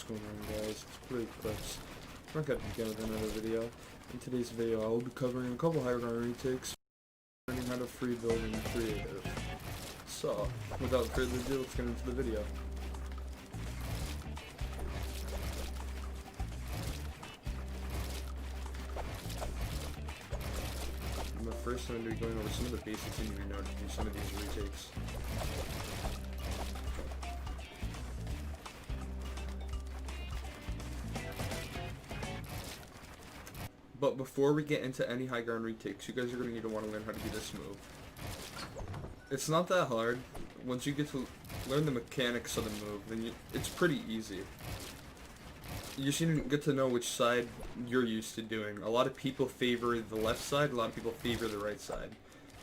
What's going on, guys? It's Pretty Clips. I'm not gonna begin with another video. In today's video, I will be covering a couple HighGround retakes, learning how to free build in creative. So, without further ado, let's get into the video. But first, I'm going to be going over some of the basics you need to know to do some of these retakes. But before we get into any HighGround retakes, you guys are going to need to want to learn how to do this move. It's not that hard. Once you get to learn the mechanics of the move, then it's pretty easy. You just need to get to know which side you're used to doing. A lot of people favor the left side, a lot of people favor the right side.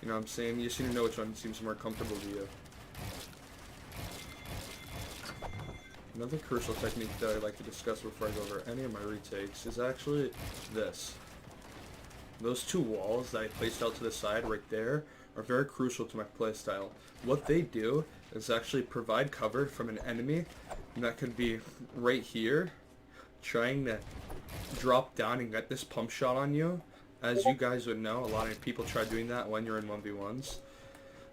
You know what I'm saying? You just need to know which one seems more comfortable to you. Another crucial technique that I like to discuss before I go over any of my retakes is actually this. Those two walls that I placed out to the side right there are very crucial to my playstyle. What they do is actually provide cover from an enemy that could be right here, trying to drop down and get this pump shot on you. As you guys would know, a lot of people try doing that when you're in 1v1s.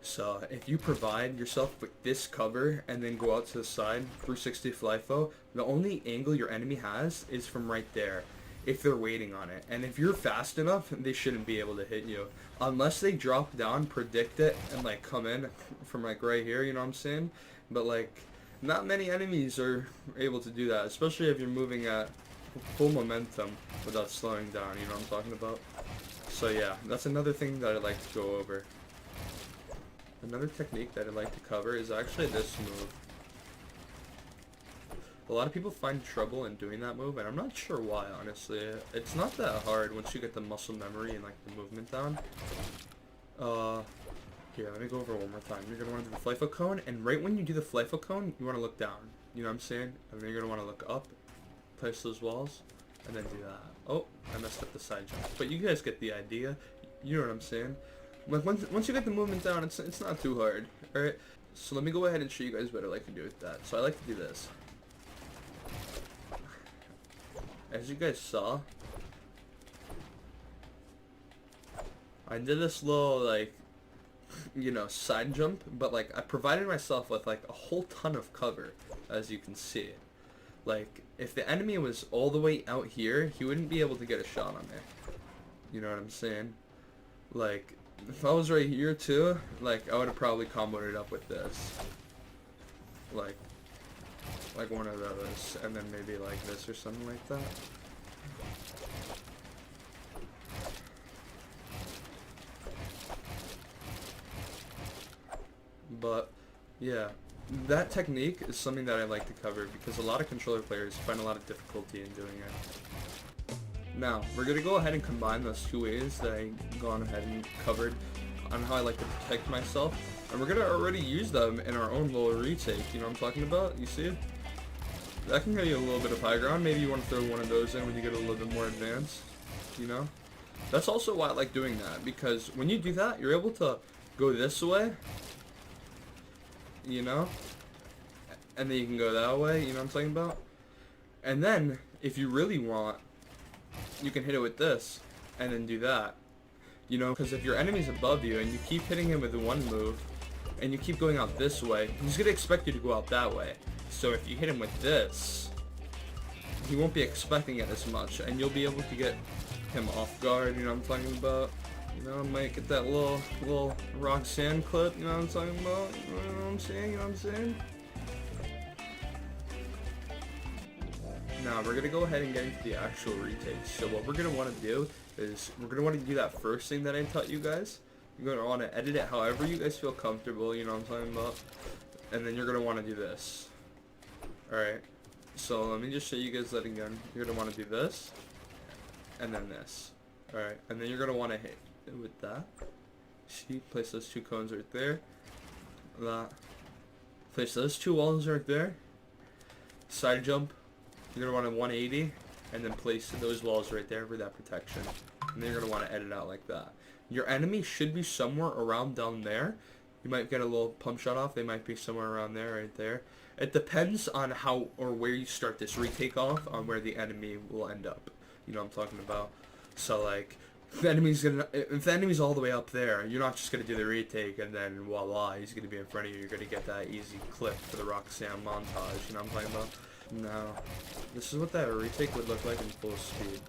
So if you provide yourself with this cover and then go out to the side, 360 FLIFO, the only angle your enemy has is from right there, if they're waiting on it. And if you're fast enough, they shouldn't be able to hit you. Unless they drop down, predict it, and like come in from like right here, you know what I'm saying? But like, not many enemies are able to do that, especially if you're moving at full momentum without slowing down, you know what I'm talking about? So yeah, that's another thing that I'd like to go over. Another technique that I like to cover is actually this move. A lot of people find trouble in doing that move, and I'm not sure why, honestly. It's not that hard once you get the muscle memory and like the movement down. Here, let me go over it one more time. You're going to want to do the FLIFO cone, and right when you do the FLIFO cone, you want to look down. You know what I'm saying? And then you're going to want to look up, place those walls, and then do that. Oh, I messed up the side jump. But you guys get the idea. You know what I'm saying? Like once you get the movement down, it's not too hard. Alright? So let me go ahead and show you guys what I like to do with that. So I like to do this. As you guys saw, I did this little, like, you know, side jump, but like I provided myself with like a whole ton of cover, as you can see. Like, if the enemy was all the way out here, he wouldn't be able to get a shot on me. You know what I'm saying? Like, if I was right here too, like I would have probably comboed it up with this. Like one of those, and then maybe like this or something like that. But yeah, that technique is something that I like to cover because a lot of controller players find a lot of difficulty in doing it. Now, we're going to go ahead and combine those two ways that I've gone ahead and covered on how I like to protect myself. And we're going to already use them in our own little retake. You know what I'm talking about? You see? That can give you a little bit of high ground. Maybe you want to throw one of those in when you get a little bit more advanced. You know? That's also why I like doing that. Because when you do that, you're able to go this way. You know? And then you can go that way. You know what I'm talking about? And then, if you really want, you can hit it with this, and then do that. You know, because if your enemy's above you, and you keep hitting him with one move, and you keep going out this way, he's going to expect you to go out that way. So if you hit him with this, he won't be expecting it as much, and you'll be able to get him off guard, you know what I'm talking about? You know, might get that little rock sand clip, you know what I'm talking about? You know what I'm saying? You know what I'm saying? Now, we're going to go ahead and get into the actual retakes. So what we're going to want to do is, we're going to want to do that first thing that I taught you guys. You're going to want to edit it however you guys feel comfortable, you know what I'm talking about? And then you're going to want to do this. Alright, so let me just show you guys that again. You're going to want to do this, and then this. Alright, and then you're going to want to hit it with that. See, place those two cones right there. That. Place those two walls right there. Side jump. You're going to want a 180, and then place those walls right there for that protection. And then you're going to want to edit out like that. Your enemy should be somewhere around down there. You might get a little pump shot off. They might be somewhere around there, right there. It depends on how or where you start this retake off, on where the enemy will end up. You know what I'm talking about? So like, if the enemy's all the way up there, you're not just gonna do the retake and then voila, he's gonna be in front of you. You're gonna get that easy clip for the Roxanne montage. You know what I'm talking about? No, this is what that retake would look like in full speed.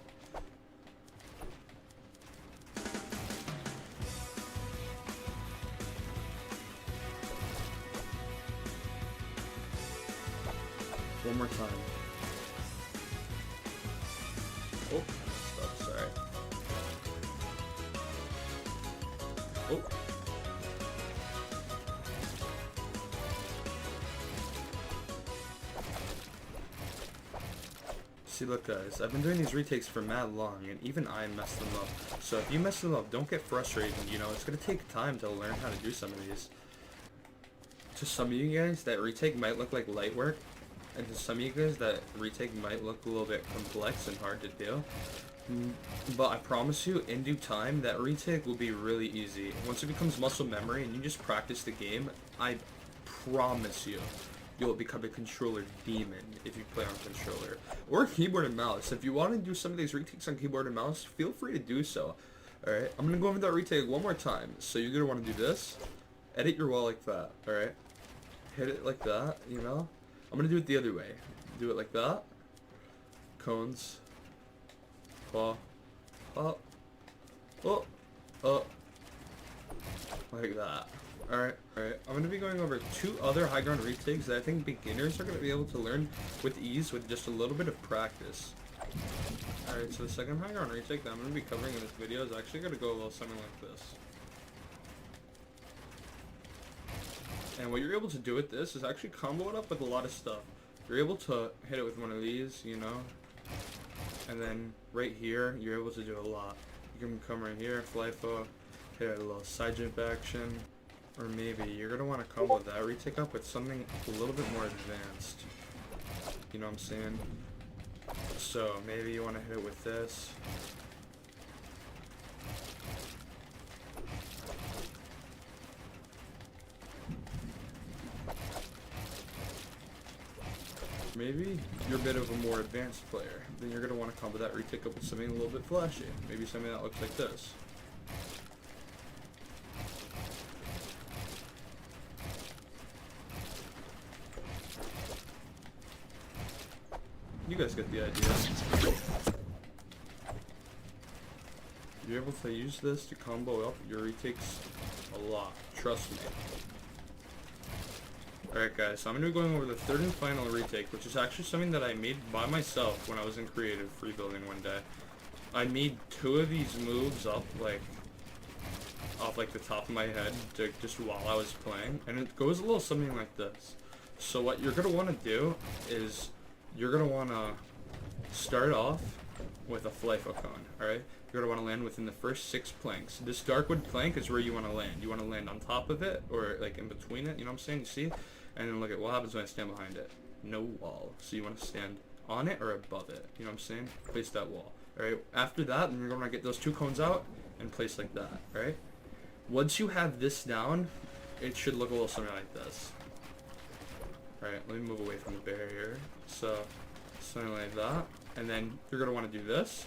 One more time. Oh, stop, sorry. Oh. See, look guys, I've been doing these retakes for mad long, and even I mess them up. So if you mess them up, don't get frustrated, you know, it's gonna take time to learn how to do some of these. To some of you guys, that retake might look like light work, and to some of you guys, that retake might look a little bit complex and hard to do. But I promise you, in due time, that retake will be really easy. Once it becomes muscle memory and you just practice the game, I promise you, you'll become a controller demon if you play on controller. Or keyboard and mouse. If you want to do some of these retakes on keyboard and mouse, feel free to do so. Alright, I'm going to go over that retake one more time. So you're going to want to do this. Edit your wall like that, alright? Hit it like that, you know? I'm going to do it the other way. Do it like that. Cones. Up. Up. Up. Up. Like that. Alright, alright. I'm going to be going over 2 other high ground retakes that I think beginners are going to be able to learn with ease with just a little bit of practice. Alright, so the second high ground retake that I'm going to be covering in this video is actually going to go a little something like this. And what you're able to do with this is actually combo it up with a lot of stuff. You're able to hit it with one of these, you know, and then right here, you're able to do a lot. You can come right here, fly fo, hit a little side jump action, or maybe you're going to want to combo that retake up with something a little bit more advanced. You know what I'm saying? So maybe you want to hit it with this. Maybe you're a bit of a more advanced player. Then you're going to want to combo that retake up with something a little bit flashy. Maybe something that looks like this. You guys get the idea. You're able to use this to combo up your retakes a lot. Trust me. Alright guys, so I'm going to be going over the third and final retake, which is actually something that I made by myself when I was in creative free building one day. I made 2 of these moves up, like, off like the top of my head, just while I was playing, and it goes a little something like this. So what you're going to want to do is, you're going to want to start off with a flyfo cone, alright? You're going to want to land within the first 6 planks. This darkwood plank is where you want to land. You want to land on top of it, or like in between it, you know what I'm saying? You see? And then look at what happens when I stand behind it. No wall. So you want to stand on it or above it. You know what I'm saying? Place that wall. Alright, after that, then you're going to get those 2 cones out and place like that, alright? Once you have this down, it should look a little something like this. Alright, let me move away from the barrier. So, something like that. And then you're going to want to do this.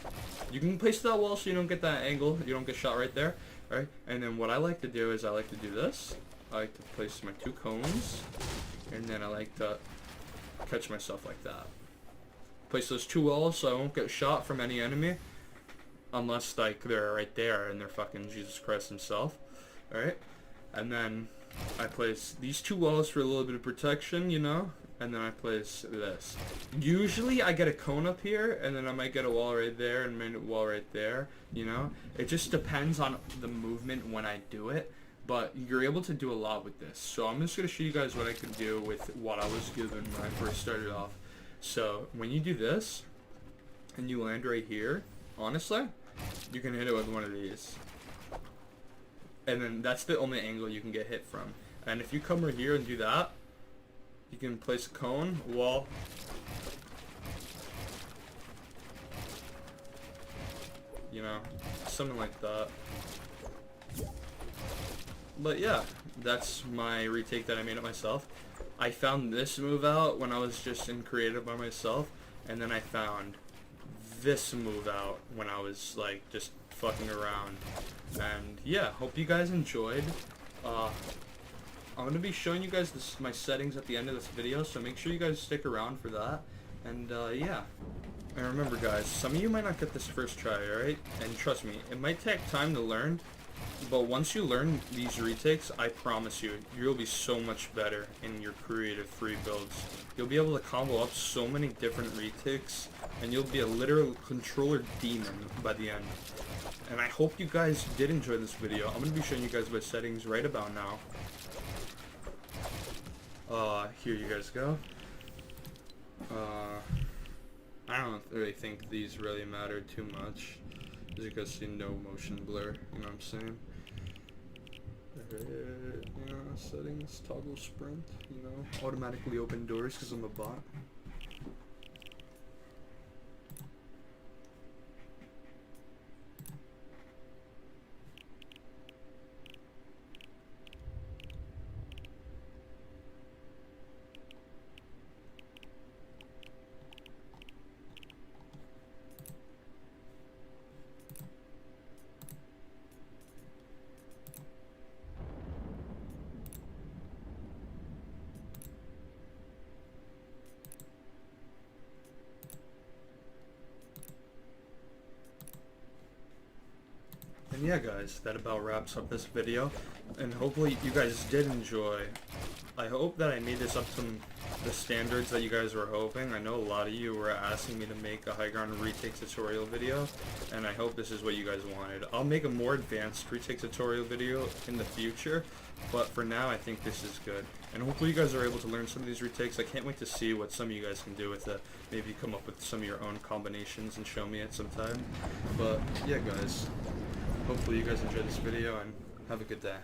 You can place that wall so you don't get that angle. You don't get shot right there. Alright, and then what I like to do is I like to do this. I like to place my 2 cones. And then I like to catch myself like that. Place those 2 walls so I won't get shot from any enemy. Unless, like, they're right there and they're fucking Jesus Christ himself. Alright? And then I place these 2 walls for a little bit of protection, you know? And then I place this. Usually I get a cone up here, and then I might get a wall right there, and a wall right there, you know? It just depends on the movement when I do it. But you're able to do a lot with this. So I'm just going to show you guys what I could do with what I was given when I first started off. So when you do this, and you land right here, honestly, you can hit it with one of these. And then that's the only angle you can get hit from. And if you come right here and do that, you can place a cone, wall. You know, something like that. But yeah, that's my retake that I made it myself. I found this move out when I was just in creative by myself, and then I found this move out when I was like just fucking around. And yeah, hope you guys enjoyed. I'm gonna be showing you guys my settings at the end of this video, so make sure you guys stick around for that. And yeah. And remember guys, some of you might not get this first try, alright? And trust me, it might take time to learn, but once you learn these retakes, I promise you, you'll be so much better in your creative free builds. You'll be able to combo up so many different retakes, and you'll be a literal controller demon by the end. And I hope you guys did enjoy this video. I'm going to be showing you guys my settings right about now. Here you guys go. I don't really think these really matter too much. As you guys see, no motion blur, you know what I'm saying? Settings, toggle sprint, you know, automatically open doors because I'm a bot. And yeah guys, that about wraps up this video, and hopefully you guys did enjoy. I hope that I made this up to the standards that you guys were hoping. I know a lot of you were asking me to make a HighGround retake tutorial video, and I hope this is what you guys wanted. I'll make a more advanced retake tutorial video in the future, but for now I think this is good. And hopefully you guys are able to learn some of these retakes. I can't wait to see what some of you guys can do with it. Maybe come up with some of your own combinations and show me it sometime. But yeah guys, hopefully you guys enjoyed this video and have a good day.